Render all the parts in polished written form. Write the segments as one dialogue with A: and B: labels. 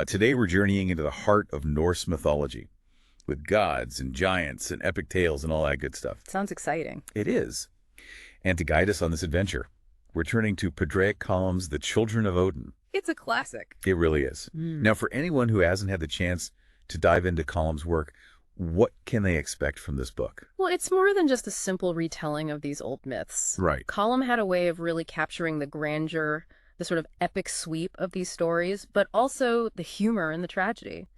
A: Today we're journeying into the heart of Norse mythology with gods and giants and epic tales and all that good stuff.
B: Sounds exciting.
A: It is. And to guide us on this adventure, we're turning to Padraic Colum's The Children of Odin.
B: It's a classic.
A: It really is. Now, for anyone who hasn't had the chance to dive into Colum's work, what can they expect from this book?
B: Well, it's more than just a simple retelling of these old myths.
A: Right.
B: Colum had a way of really capturing the grandeur, the sort of epic sweep of these stories, but also the humor and the tragedy.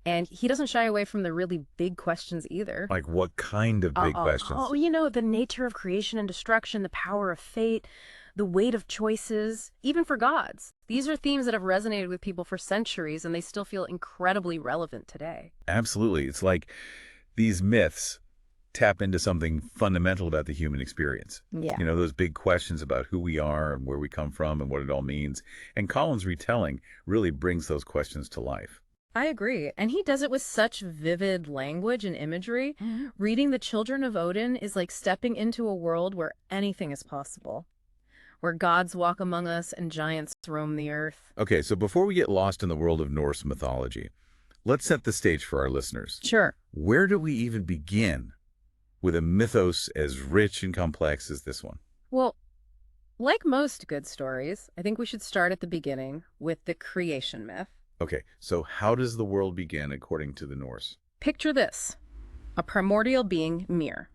B: And he doesn't shy away from the really big questions either.
A: Like what kind of big questions?
B: Oh, the nature of creation and destruction, the power of fate, the weight of choices, even for gods. These are themes that have resonated with people for centuries, and they still feel incredibly relevant today.
A: Absolutely. It's like these myths tap into something fundamental about the human experience.
B: Yeah.
A: You know, those big questions about who we are and where we come from and what it all means. And Colum's retelling really brings those questions to life.
B: I agree. And he does it with such vivid language and imagery. Reading The Children of Odin is like stepping into a world where anything is possible, where gods walk among us and giants roam the earth.
A: Okay, so before we get lost in the world of Norse mythology, let's set the stage for our listeners.
B: Sure.
A: Where do we even begin with a mythos as rich and complex as this one?
B: Well, like most good stories, I think we should start at the beginning with the creation myth.
A: Okay, so how does the world begin according to the Norse?
B: Picture this: a primordial being, Mir.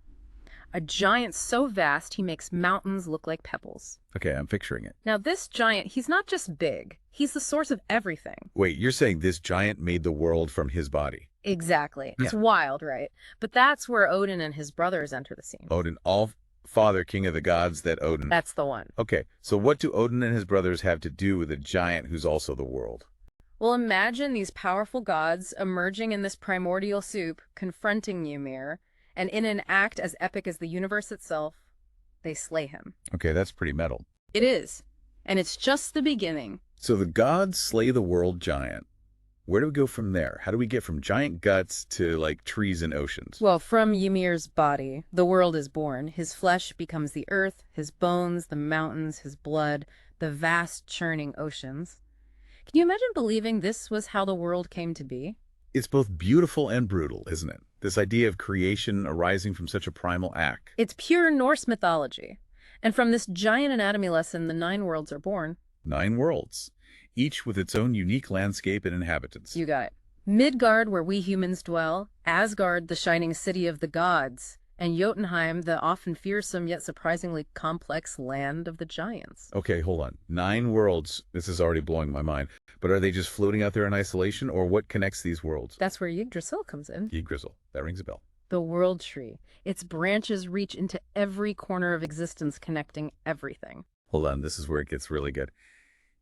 B: A giant so vast he makes mountains look like pebbles.
A: Okay, I'm picturing it.
B: Now this giant, he's not just big, he's the source of everything.
A: Wait, you're saying this giant made the world from his body?
B: Exactly.
A: Yeah.
B: It's wild, right? But that's where Odin and his brothers enter the scene.
A: Odin, all-father, king of the gods, that Odin.
B: That's the one.
A: Okay, so what do Odin and his brothers have to do with a giant who's also the world?
B: Well, imagine these powerful gods emerging in this primordial soup, confronting Ymir, and in an act as epic as the universe itself, they slay him.
A: Okay, that's pretty metal.
B: It is. And it's just the beginning.
A: So the gods slay the world giant. Where do we go from there? How do we get from giant guts to, like, trees and oceans?
B: Well, from Ymir's body, the world is born. His flesh becomes the earth, his bones, the mountains, his blood, the vast churning oceans. Can you imagine believing this was how the world came to be?
A: It's both beautiful and brutal, isn't it? This idea of creation arising from such a primal act.
B: It's pure Norse mythology. And from this giant anatomy lesson, the 9 worlds are born.
A: 9 worlds, each with its own unique landscape and inhabitants.
B: You got it. Midgard, where we humans dwell, Asgard, the shining city of the gods, and Jotunheim, the often fearsome yet surprisingly complex land of the giants.
A: Okay, hold on. 9 worlds. This is already blowing my mind. But are they just floating out there in isolation, or what connects these worlds?
B: That's where Yggdrasil comes in.
A: Yggdrasil. That rings a bell.
B: The world tree. Its branches reach into every corner of existence, connecting everything.
A: Hold on. This is where it gets really good.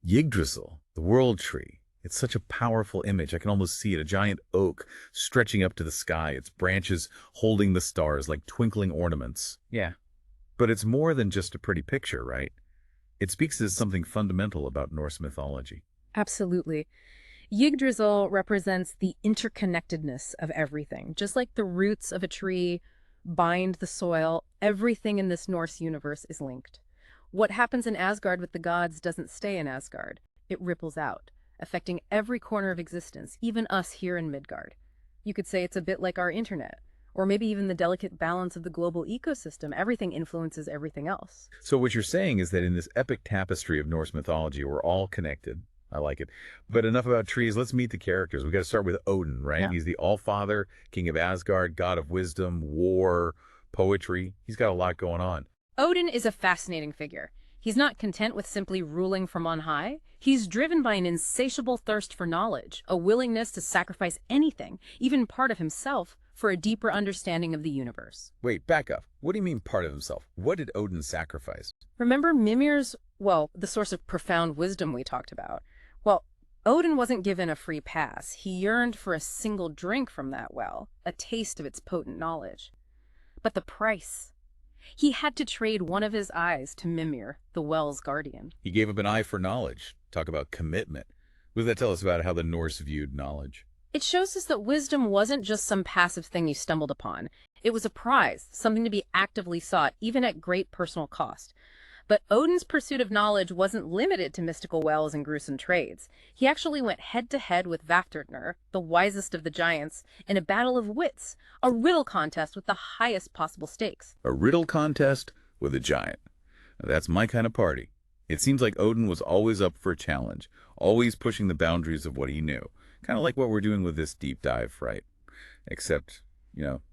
A: Yggdrasil, the world tree. It's such a powerful image. I can almost see it. A giant oak stretching up to the sky, its branches holding the stars like twinkling ornaments. Yeah. But it's more than just a pretty picture, right? It speaks to something fundamental about Norse mythology.
B: Absolutely. Yggdrasil represents the interconnectedness of everything. Just like the roots of a tree bind the soil, everything in this Norse universe is linked. What happens in Asgard with the gods doesn't stay in Asgard. It ripples out, affecting every corner of existence, even us here in Midgard. You could say it's a bit like our internet, or maybe even the delicate balance of the global ecosystem. Everything influences everything else.
A: So what you're saying is that in this epic tapestry of Norse mythology, we're all connected. I like it. But enough about trees. Let's meet the characters. We got to start with Odin, right?
B: Yeah.
A: He's the All-Father, king of Asgard, god of wisdom, war, poetry. He's got a lot going on.
B: Odin is a fascinating figure. He's not content with simply ruling from on high. He's driven by an insatiable thirst for knowledge, a willingness to sacrifice anything, even part of himself, for a deeper understanding of the universe.
A: Wait, back up. What do you mean part of himself? What did Odin sacrifice?
B: Remember Mimir's, the source of profound wisdom we talked about? Well, Odin wasn't given a free pass. He yearned for a single drink from that well, a taste of its potent knowledge. But the price. He had to trade one of his eyes to Mimir, the well's guardian.
A: He gave up an eye for knowledge. Talk about commitment. What does that tell us about how the Norse viewed knowledge?
B: It shows us that wisdom wasn't just some passive thing you stumbled upon. It was a prize, something to be actively sought, even at great personal cost. But Odin's pursuit of knowledge wasn't limited to mystical wells and gruesome trades. He actually went head-to-head with Vafthrudnir, the wisest of the giants, in a battle of wits, a riddle contest with the highest possible stakes.
A: A riddle contest with a giant. Now, that's my kind of party. It seems like Odin was always up for a challenge, always pushing the boundaries of what he knew. Kind of like what we're doing with this deep dive, right? Except,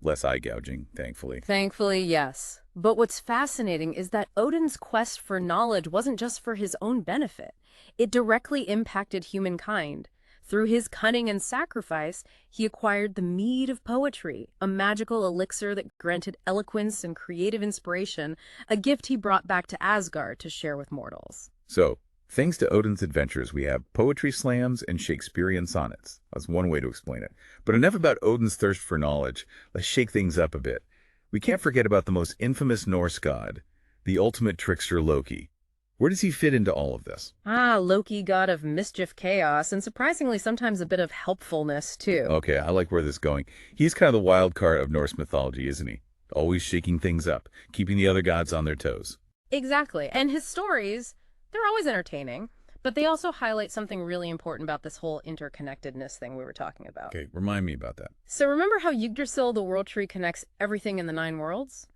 A: less eye gouging, thankfully.
B: Thankfully, yes. But what's fascinating is that Odin's quest for knowledge wasn't just for his own benefit. It directly impacted humankind. Through his cunning and sacrifice, he acquired the mead of poetry, a magical elixir that granted eloquence and creative inspiration, a gift he brought back to Asgard to share with mortals.
A: So, thanks to Odin's adventures, we have poetry slams and Shakespearean sonnets. That's one way to explain it. But enough about Odin's thirst for knowledge. Let's shake things up a bit. We can't forget about the most infamous Norse god, the ultimate trickster Loki. Where does he fit into all of this?
B: Loki, god of mischief, chaos, and surprisingly sometimes a bit of helpfulness, too.
A: Okay, I like where this is going. He's kind of the wild card of Norse mythology, isn't he? Always shaking things up, keeping the other gods on their toes.
B: Exactly. And his stories, they're always entertaining, but they also highlight something really important about this whole interconnectedness thing we were talking about.
A: Okay, remind me about that.
B: So remember how Yggdrasil, the world tree, connects everything in the 9 worlds?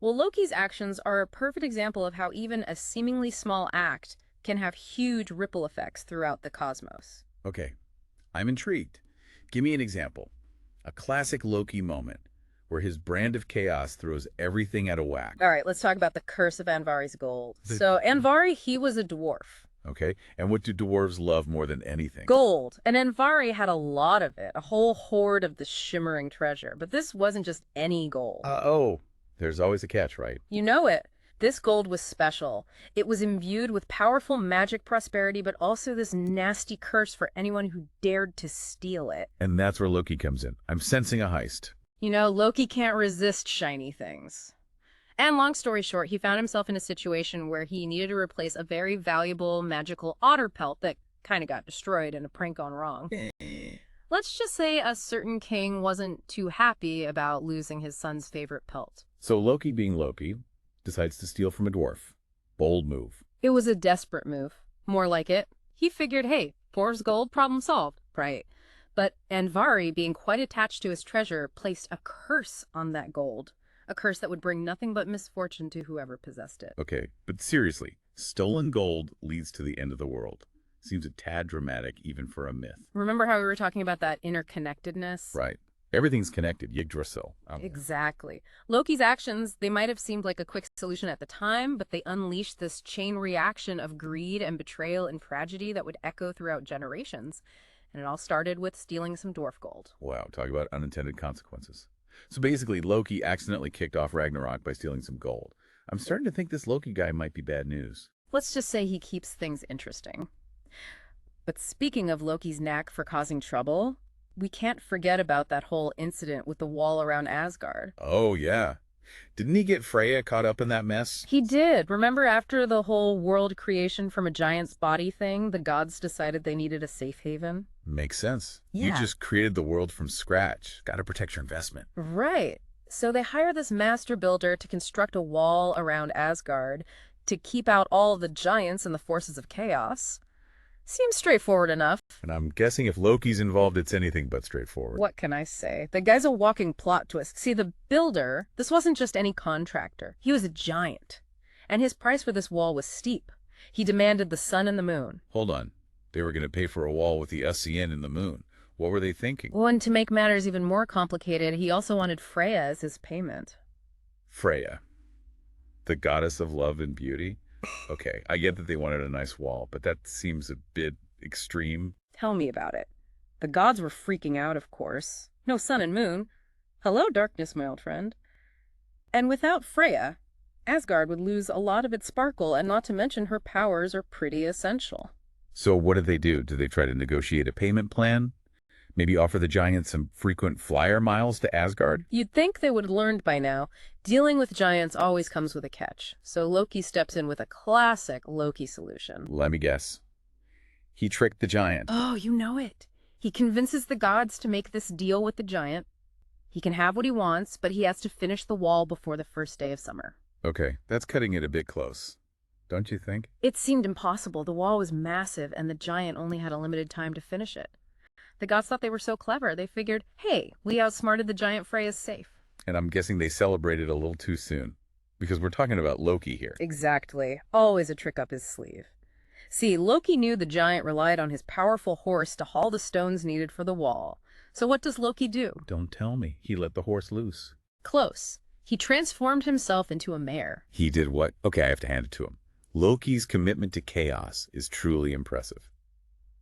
B: Well, Loki's actions are a perfect example of how even a seemingly small act can have huge ripple effects throughout the cosmos.
A: Okay, I'm intrigued. Give me an example. A classic Loki moment where his brand of chaos throws everything out of whack.
B: All right, let's talk about the curse of Andvari's gold. So Andvari, he was a dwarf.
A: Okay, and what do dwarves love more than anything?
B: Gold. And Andvari had a lot of it, a whole hoard of the shimmering treasure. But this wasn't just any gold.
A: There's always a catch, right?
B: You know it. This gold was special. It was imbued with powerful magic prosperity, but also this nasty curse for anyone who dared to steal it.
A: And that's where Loki comes in. I'm sensing a heist.
B: Loki can't resist shiny things. And long story short, he found himself in a situation where he needed to replace a very valuable magical otter pelt that kind of got destroyed in a prank gone wrong. Let's just say a certain king wasn't too happy about losing his son's favorite pelt.
A: So Loki, being Loki, decides to steal from a dwarf. Bold move.
B: It was a desperate move. More like it. He figured, hey, dwarf's gold, problem solved. Right. But Andvari, being quite attached to his treasure, placed a curse on that gold. A curse that would bring nothing but misfortune to whoever possessed it.
A: Okay, but seriously, stolen gold leads to the end of the world. Seems a tad dramatic even for a myth.
B: Remember how we were talking about that interconnectedness?
A: Right. Everything's connected. Yggdrasil.
B: Exactly. Loki's actions, they might have seemed like a quick solution at the time, but they unleashed this chain reaction of greed and betrayal and tragedy that would echo throughout generations. And it all started with stealing some dwarf gold.
A: Wow, talk about unintended consequences. So basically, Loki accidentally kicked off Ragnarok by stealing some gold. I'm starting to think this Loki guy might be bad news.
B: Let's just say he keeps things interesting. But speaking of Loki's knack for causing trouble, we can't forget about that whole incident with the wall around Asgard.
A: Oh, yeah. Didn't he get Freya caught up in that mess?
B: He did. Remember after the whole world creation from a giant's body thing, the gods decided they needed a safe haven?
A: Makes sense.
B: Yeah.
A: You just created the world from scratch. Got to protect your investment.
B: Right. So they hire this master builder to construct a wall around Asgard to keep out all the giants and the forces of chaos. Seems straightforward enough.
A: And I'm guessing if Loki's involved, it's anything but straightforward.
B: What can I say? The guy's a walking plot twist. See, the builder, this wasn't just any contractor. He was a giant. And his price for this wall was steep. He demanded the sun and the moon.
A: Hold on. They were going to pay for a wall with the SCN and the moon. What were they thinking?
B: Well, and to make matters even more complicated, he also wanted Freya as his payment.
A: Freya. The goddess of love and beauty? Okay, I get that they wanted a nice wall, but that seems a bit extreme.
B: Tell me about it. The gods were freaking out, of course. No sun and moon. Hello, darkness, my old friend. And without Freya, Asgard would lose a lot of its sparkle, and not to mention her powers are pretty essential.
A: So what did they do? Did they try to negotiate a payment plan? Maybe offer the giants some frequent flyer miles to Asgard?
B: You'd think they would have learned by now. Dealing with giants always comes with a catch. So Loki steps in with a classic Loki solution.
A: Let me guess. He tricked the giant.
B: Oh, you know it. He convinces the gods to make this deal with the giant. He can have what he wants, but he has to finish the wall before the first day of summer.
A: Okay, that's cutting it a bit close. don't you think?
B: It seemed impossible. The wall was massive, and the giant only had a limited time to finish it. The gods thought they were so clever, they figured, hey, we outsmarted the giant, Freya's safe.
A: And I'm guessing they celebrated a little too soon, because we're talking about Loki here.
B: Exactly. Always a trick up his sleeve. See, Loki knew the giant relied on his powerful horse to haul the stones needed for the wall. So what does Loki do?
A: Don't tell me. He let the horse loose.
B: Close. He transformed himself into a mare.
A: He did what? Okay, I have to hand it to him. Loki's commitment to chaos is truly impressive.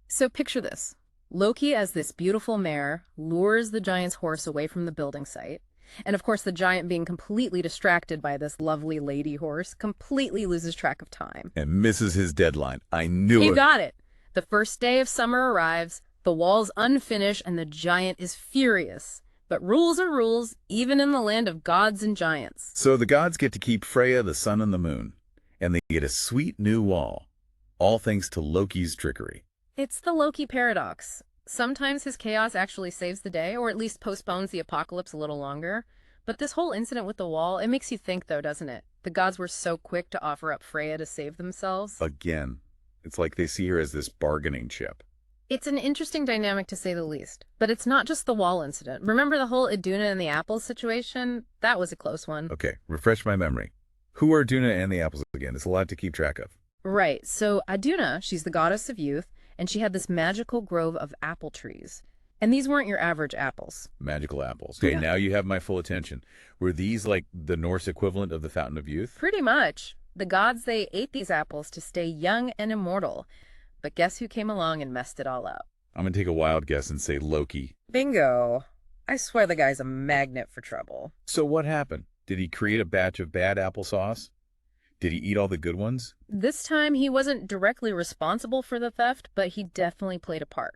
B: So picture this. Loki, as this beautiful mare, lures the giant's horse away from the building site. And of course, the giant, being completely distracted by this lovely lady horse, completely loses track of time.
A: And misses his deadline. I knew it.
B: You got it. The first day of summer arrives, the wall's unfinished, and the giant is furious. But rules are rules, even in the land of gods and giants.
A: So the gods get to keep Freya, the sun, and the moon. And they get a sweet new wall. All thanks to Loki's trickery.
B: It's the Loki paradox. Sometimes his chaos actually saves the day, or at least postpones the apocalypse a little longer. But this whole incident with the wall, it makes you think, though, doesn't it? The gods were so quick to offer up Freya to save themselves.
A: Again, it's like they see her as this bargaining chip.
B: It's an interesting dynamic, to say the least. But it's not just the wall incident. Remember the whole Iduna and the apples situation? That was a close one.
A: Okay, refresh my memory. Who are Iduna and the apples again? It's a lot to keep track of.
B: Right, so Iduna, she's the goddess of youth, and she had this magical grove of apple trees. And these weren't your average apples.
A: Magical apples. Okay,
B: Yeah.
A: Now you have my full attention. Were these like the Norse equivalent of the Fountain of Youth?
B: Pretty much. The gods, they ate these apples to stay young and immortal. But guess who came along and messed it all up?
A: I'm going to take a wild guess and say Loki.
B: Bingo. I swear the guy's a magnet for trouble.
A: So what happened? Did he create a batch of bad applesauce? Did he eat all the good ones?
B: This time, he wasn't directly responsible for the theft, but he definitely played a part.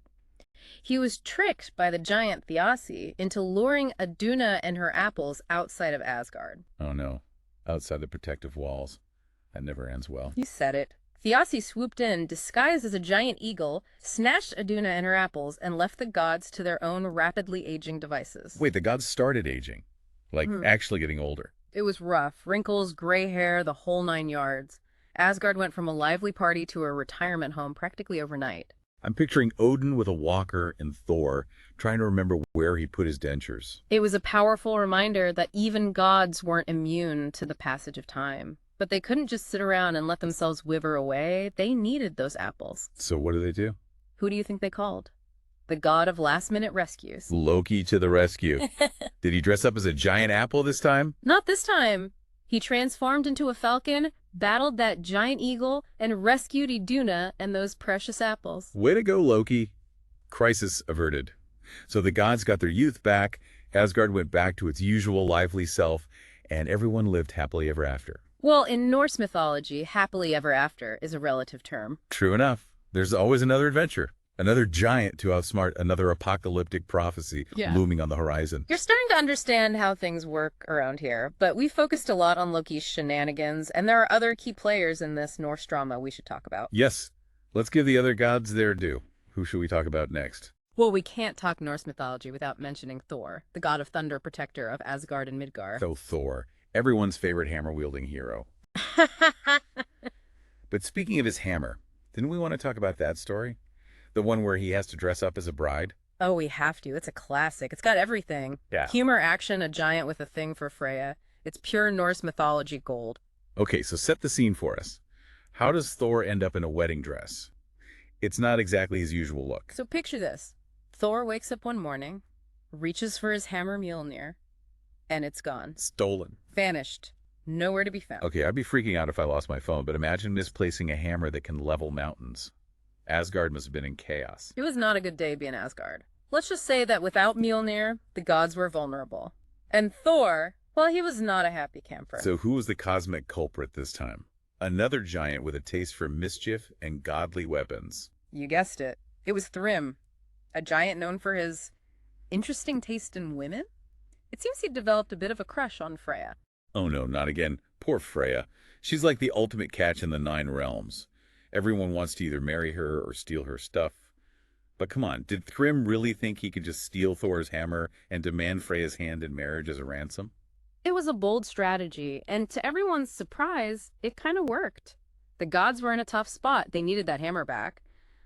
B: He was tricked by the giant Thiassi into luring Iduna and her apples outside of Asgard.
A: Oh no, outside the protective walls. That never ends well.
B: You said it. Thiassi swooped in, disguised as a giant eagle, snatched Iduna and her apples, and left the gods to their own rapidly aging devices.
A: Wait, the gods started aging. Like actually getting older.
B: It was rough. Wrinkles, gray hair, the whole 9 yards. Asgard went from a lively party to a retirement home practically overnight.
A: I'm picturing Odin with a walker and Thor trying to remember where he put his dentures.
B: It was a powerful reminder that even gods weren't immune to the passage of time. But they couldn't just sit around and let themselves wither away. They needed those apples.
A: So what do?
B: Who do you think they called? The god of last-minute rescues.
A: Loki to the rescue. Did he dress up as a giant apple this time?
B: Not this time. He transformed into a falcon, battled that giant eagle, and rescued Iduna and those precious apples.
A: Way to go, Loki. Crisis averted. So the gods got their youth back, Asgard went back to its usual lively self, and everyone lived happily ever after.
B: Well, in Norse mythology, happily ever after is a relative term.
A: True enough. There's always another adventure. Another giant to outsmart another apocalyptic prophecy looming on the horizon.
B: You're starting to understand how things work around here, but we focused a lot on Loki's shenanigans, and there are other key players in this Norse drama we should talk about.
A: Yes. Let's give the other gods their due. Who should we talk about next?
B: Well, we can't talk Norse mythology without mentioning Thor, the god of thunder, protector of Asgard and Midgard.
A: So Thor, everyone's favorite hammer-wielding hero. But speaking of his hammer, didn't we want to talk about that story? The one where he has to dress up as a bride?
B: Oh, we have to. It's a classic. It's got everything.
A: Yeah.
B: Humor, action, a giant with a thing for Freya. It's pure Norse mythology gold.
A: Okay, so set the scene for us. How does Thor end up in a wedding dress? It's not exactly his usual look.
B: So picture this. Thor wakes up one morning, reaches for his hammer Mjolnir, and it's gone.
A: Stolen.
B: Vanished. Nowhere to be found.
A: Okay, I'd be freaking out if I lost my phone, but imagine misplacing a hammer that can level mountains. Asgard must have been in chaos.
B: It was not a good day being Asgard. Let's just say that without Mjolnir, the gods were vulnerable. And Thor, well, he was not a happy camper.
A: So who was the cosmic culprit this time? Another giant with a taste for mischief and godly weapons.
B: You guessed it. It was Thrym, a giant known for his interesting taste in women. It seems he developed a bit of a crush on Freya.
A: Oh no, not again. Poor Freya. She's like the ultimate catch in the 9 realms. Everyone wants to either marry her or steal her stuff. But come on, did Thrym really think he could just steal Thor's hammer and demand Freya's hand in marriage as a ransom?
B: It was a bold strategy, and to everyone's surprise, it kind of worked. The gods were in a tough spot. They needed that hammer back.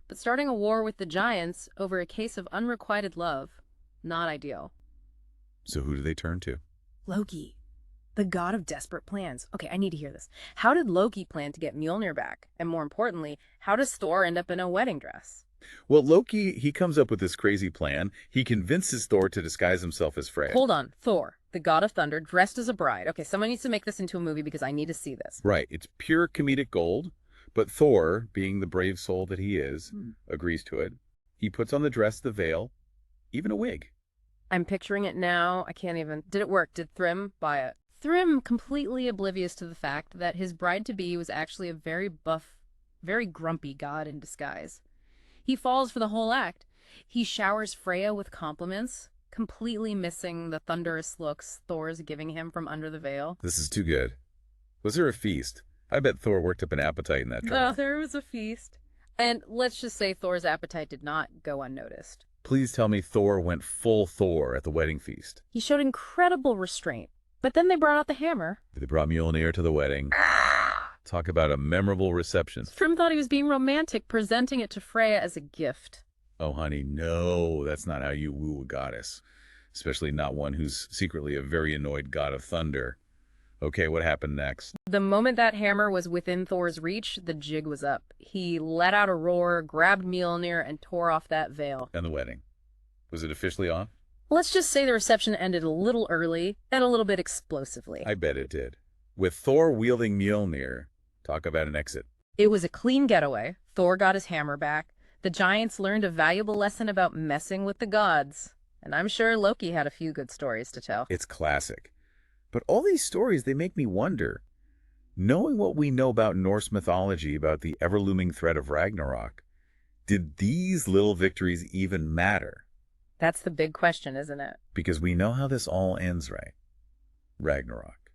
B: But starting a war with the giants over a case of unrequited love, not ideal.
A: So who do they turn to?
B: Loki, the god of desperate plans. Okay, I need to hear this. How did Loki plan to get Mjolnir back? And more importantly, how does Thor end up in a wedding dress?
A: Well, Loki, he comes up with this crazy plan. He convinces Thor to disguise himself as Freya.
B: Hold on. Thor, the god of thunder, dressed as a bride. Okay, someone needs to make this into a movie because I need to see this.
A: Right. It's pure comedic gold. But Thor, being the brave soul that he is, agrees to it. He puts on the dress, the veil, even a wig.
B: I'm picturing it now. I can't even... Did it work? Did Thrym buy it? Thrym, completely oblivious to the fact that his bride-to-be was actually a very buff, very grumpy god in disguise. He falls for the whole act. He showers Freya with compliments, completely missing the thunderous looks Thor's giving him from under the veil.
A: This is too good. Was there a feast? I bet Thor worked up an appetite in that drama.
B: No, there was a feast. And let's just say Thor's appetite did not go unnoticed.
A: Please tell me Thor went full Thor at the wedding feast.
B: He showed incredible restraint. But then they brought out the hammer.
A: They brought Mjolnir to the wedding. Talk about a memorable reception.
B: Thrym thought he was being romantic, presenting it to Freya as a gift.
A: Oh, honey, no, that's not how you woo a goddess. Especially not one who's secretly a very annoyed god of thunder. Okay, what happened next?
B: The moment that hammer was within Thor's reach, the jig was up. He let out a roar, grabbed Mjolnir, and tore off that veil.
A: And the wedding. Was it officially off?
B: Let's just say the reception ended a little early and a little bit explosively.
A: I bet it did. With Thor wielding Mjolnir, talk about an exit.
B: It was a clean getaway. Thor got his hammer back. The giants learned a valuable lesson about messing with the gods. And I'm sure Loki had a few good stories to tell.
A: It's classic. But all these stories, they make me wonder. Knowing what we know about Norse mythology, about the ever-looming threat of Ragnarok, did these little victories even matter?
B: That's the big question, isn't it?
A: Because we know how this all ends, right? Ragnarok.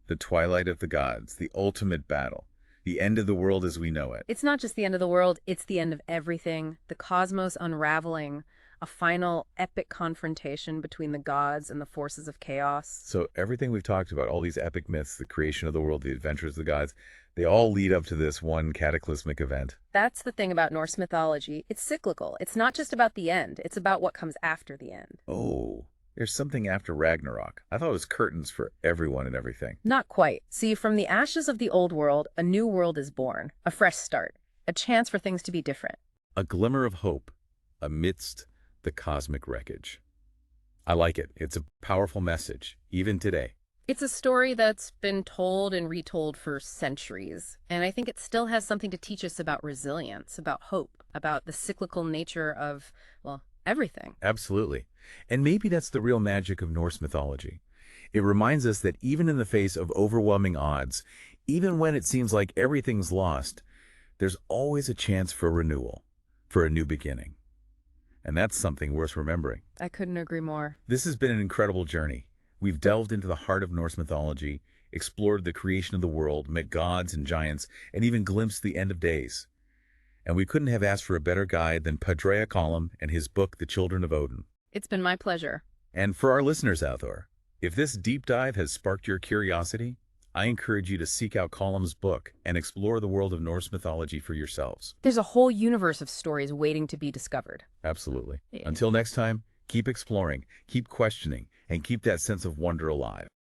A: The twilight of the gods, the ultimate battle, the end of the world as we know it.
B: It's not just the end of the world, it's the end of everything. The cosmos unraveling, a final epic confrontation between the gods and the forces of chaos.
A: So everything we've talked about, all these epic myths, the creation of the world, the adventures of the gods, they all lead up to this one cataclysmic event.
B: That's the thing about Norse mythology. It's cyclical. It's not just about the end. It's about what comes after the end.
A: Oh, there's something after Ragnarok. I thought it was curtains for everyone and everything.
B: Not quite. See, from the ashes of the old world, a new world is born. A fresh start. A chance for things to be different.
A: A glimmer of hope amidst the cosmic wreckage. I like it. It's a powerful message, even today.
B: It's a story that's been told and retold for centuries, and I think it still has something to teach us about resilience, about hope, about the cyclical nature of, well, everything.
A: Absolutely. And maybe that's the real magic of Norse mythology. It reminds us that even in the face of overwhelming odds, even when it seems like everything's lost, there's always a chance for renewal, for a new beginning. And that's something worth remembering.
B: I couldn't agree more.
A: This has been an incredible journey. We've delved into the heart of Norse mythology, explored the creation of the world, met gods and giants, and even glimpsed the end of days. And we couldn't have asked for a better guide than Padraic Colum and his book, The Children of Odin.
B: It's been my pleasure.
A: And for our listeners out there, if this deep dive has sparked your curiosity, I encourage you to seek out Colum's book and explore the world of Norse mythology for yourselves.
B: There's a whole universe of stories waiting to be discovered.
A: Absolutely.
B: Yeah.
A: Until next time, keep exploring, keep questioning, and keep that sense of wonder alive.